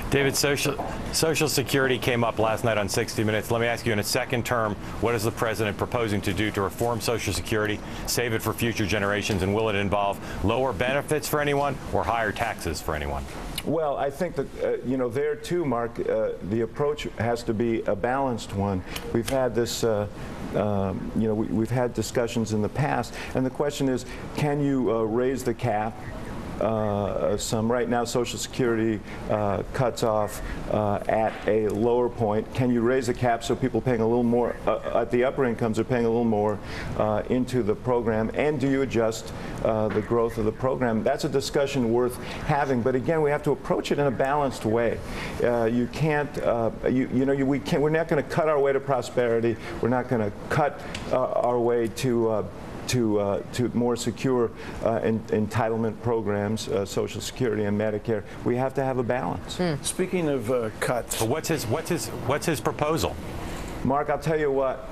David, Social Security came up last night on 60 Minutes. Let me ask you, in a second term, what is the president proposing to do to reform Social Security, save it for future generations, and will it involve lower benefits for anyone or higher taxes for anyone? Well, I think that, there too, Mark, the approach has to be a balanced one. We've had this, we've had discussions in the past, and the question is, can you raise the cap? Right now, Social Security cuts off at a lower point. Can you raise the cap so people paying a little more at the upper incomes are paying a little more into the program? And do you adjust the growth of the program? That's a discussion worth having. But again, we have to approach it in a balanced way. You can't, we're not going to cut our way to prosperity. We're not going to cut our way to more secure entitlement programs, Social Security and Medicare. We have to have a balance. Speaking of cuts, what's his proposal? Mark, I'll tell you what.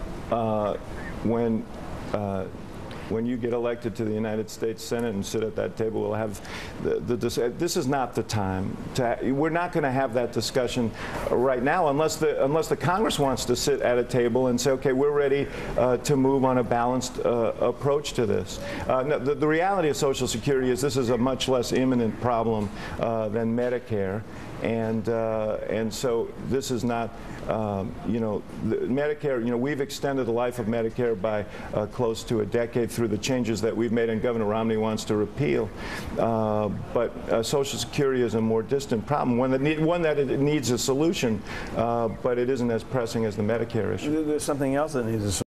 When you get elected to the United States Senate and sit at that table, we'll have this is not the time we're not going to have that discussion right now unless the Congress wants to sit at a table and say, okay, we're ready to move on a balanced approach to this. The reality of Social Security is this is a much less imminent problem than Medicare, and so this is not. Medicare, we've extended the life of Medicare by close to a decade through the changes that we've made, and Governor Romney wants to repeal. But Social Security is a more distant problem, one that it needs a solution, but it isn't as pressing as the Medicare issue. There's something else that needs a solution.